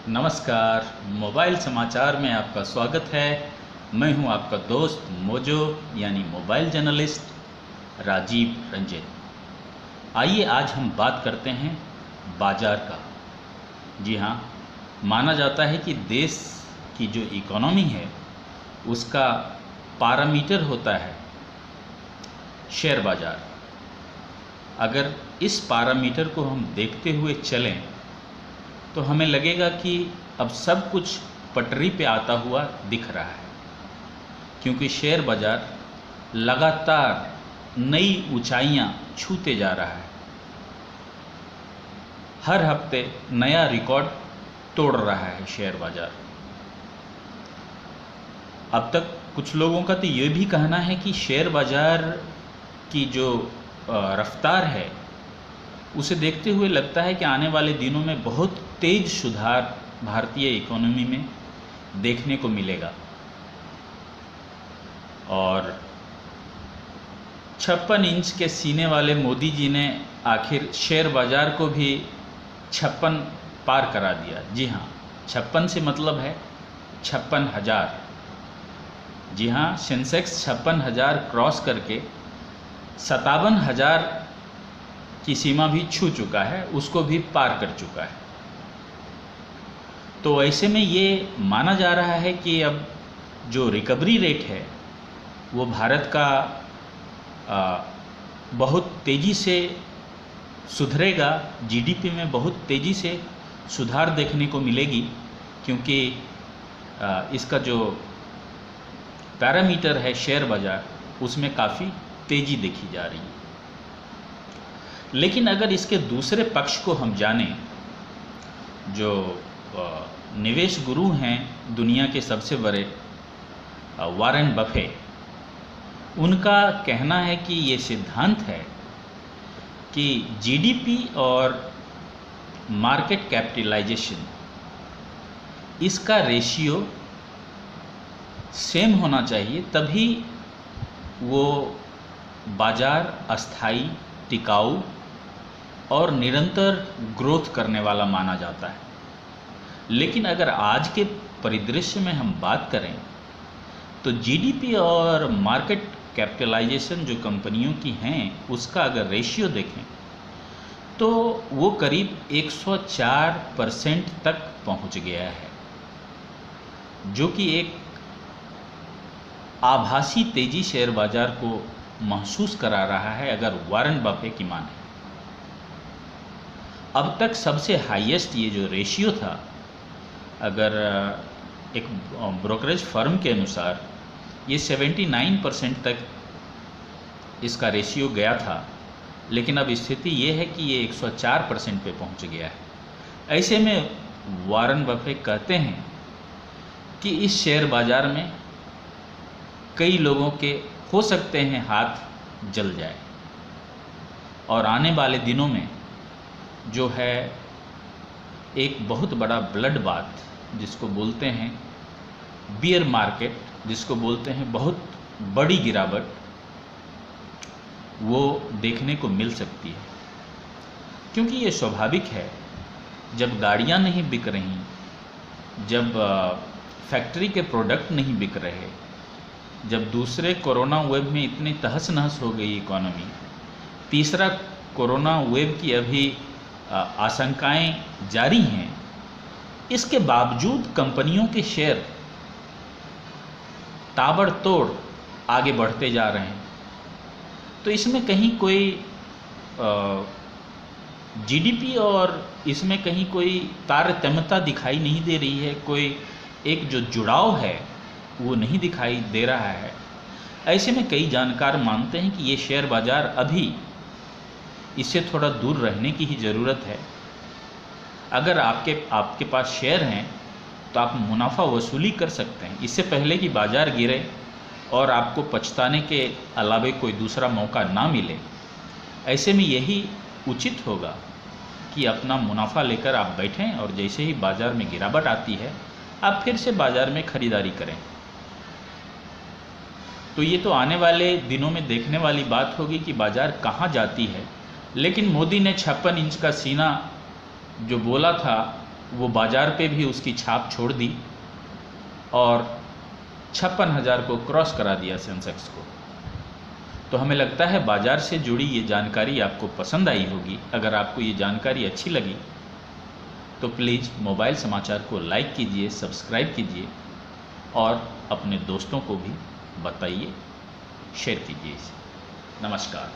नमस्कार, मोबाइल समाचार में आपका स्वागत है। मैं हूं आपका दोस्त मोजो यानी मोबाइल जर्नलिस्ट राजीव रंजित। आइए आज हम बात करते हैं बाज़ार का। जी हाँ, माना जाता है कि देश की जो इकोनॉमी है उसका पैरामीटर होता है शेयर बाज़ार। अगर इस पैरामीटर को हम देखते हुए चलें तो हमें लगेगा कि अब सब कुछ पटरी पे आता हुआ दिख रहा है, क्योंकि शेयर बाज़ार लगातार नई ऊंचाइयां छूते जा रहा है। हर हफ्ते नया रिकॉर्ड तोड़ रहा है शेयर बाज़ार। अब तक कुछ लोगों का तो ये भी कहना है कि शेयर बाज़ार की जो रफ्तार है उसे देखते हुए लगता है कि आने वाले दिनों में बहुत तेज सुधार भारतीय इकोनॉमी में देखने को मिलेगा। और 56 इंच के सीने वाले मोदी जी ने आखिर शेयर बाज़ार को भी 56 पार करा दिया। जी हाँ, 56 से मतलब है 56,000। जी हाँ, सेंसेक्स 56,000 क्रॉस करके 57,000 की सीमा भी छू चुका है, उसको भी पार कर चुका है। तो ऐसे में ये माना जा रहा है कि अब जो रिकवरी रेट है वो भारत का बहुत तेज़ी से सुधरेगा। जीडीपी में बहुत तेज़ी से सुधार देखने को मिलेगी, क्योंकि इसका जो पैरामीटर है शेयर बाज़ार उसमें काफ़ी तेज़ी देखी जा रही है। लेकिन अगर इसके दूसरे पक्ष को हम जानें, जो निवेश गुरु हैं दुनिया के सबसे बड़े वॉरेन बफे, उनका कहना है कि ये सिद्धांत है कि जीडीपी और मार्केट कैपिटलाइजेशन इसका रेशियो सेम होना चाहिए, तभी वो बाज़ार अस्थाई, टिकाऊ और निरंतर ग्रोथ करने वाला माना जाता है। लेकिन अगर आज के परिदृश्य में हम बात करें तो जीडीपी और मार्केट कैपिटलाइजेशन जो कंपनियों की हैं उसका अगर रेशियो देखें तो वो करीब 104% तक पहुंच गया है, जो कि एक आभासी तेजी शेयर बाजार को महसूस करा रहा है, अगर वॉरेन बफे की माने। अब तक सबसे हाईएस्ट ये जो रेशियो था, अगर एक ब्रोकरेज फर्म के अनुसार ये 79% तक इसका रेशियो गया था, लेकिन अब स्थिति ये है कि ये 104% पे पहुंच गया है। ऐसे में वॉरेन बफे कहते हैं कि इस शेयर बाज़ार में कई लोगों के हो सकते हैं हाथ जल जाए, और आने वाले दिनों में जो है एक बहुत बड़ा ब्लड बाथ, जिसको बोलते हैं बियर मार्केट, जिसको बोलते हैं बहुत बड़ी गिरावट, वो देखने को मिल सकती है। क्योंकि ये स्वाभाविक है, जब गाड़ियाँ नहीं बिक रही, जब फैक्ट्री के प्रोडक्ट नहीं बिक रहे, जब दूसरे कोरोना वेव में इतनी तहस नहस हो गई इकोनॉमी, तीसरा कोरोना वेव की अभी आशंकाएं जारी हैं, इसके बावजूद कंपनियों के शेयर ताबड़तोड़ आगे बढ़ते जा रहे हैं। तो इसमें कहीं कोई जीडीपी और इसमें कहीं कोई तारतम्यता दिखाई नहीं दे रही है, कोई एक जो जुड़ाव है वो नहीं दिखाई दे रहा है। ऐसे में कई जानकार मानते हैं कि ये शेयर बाज़ार अभी इससे थोड़ा दूर रहने की ही ज़रूरत है। अगर आपके पास शेयर हैं तो आप मुनाफा वसूली कर सकते हैं, इससे पहले कि बाज़ार गिरे और आपको पछताने के अलावे कोई दूसरा मौका ना मिले। ऐसे में यही उचित होगा कि अपना मुनाफा लेकर आप बैठें, और जैसे ही बाज़ार में गिरावट आती है आप फिर से बाज़ार में ख़रीदारी करें। तो ये तो आने वाले दिनों में देखने वाली बात होगी कि बाज़ार कहाँ जाती है। लेकिन मोदी ने 56 इंच का सीना जो बोला था वो बाज़ार पे भी उसकी छाप छोड़ दी और 56,000 को क्रॉस करा दिया सेंसेक्स को। तो हमें लगता है बाज़ार से जुड़ी ये जानकारी आपको पसंद आई होगी। अगर आपको ये जानकारी अच्छी लगी तो प्लीज़ मोबाइल समाचार को लाइक कीजिए, सब्सक्राइब कीजिए और अपने दोस्तों को भी बताइए, शेयर कीजिए इसे। नमस्कार।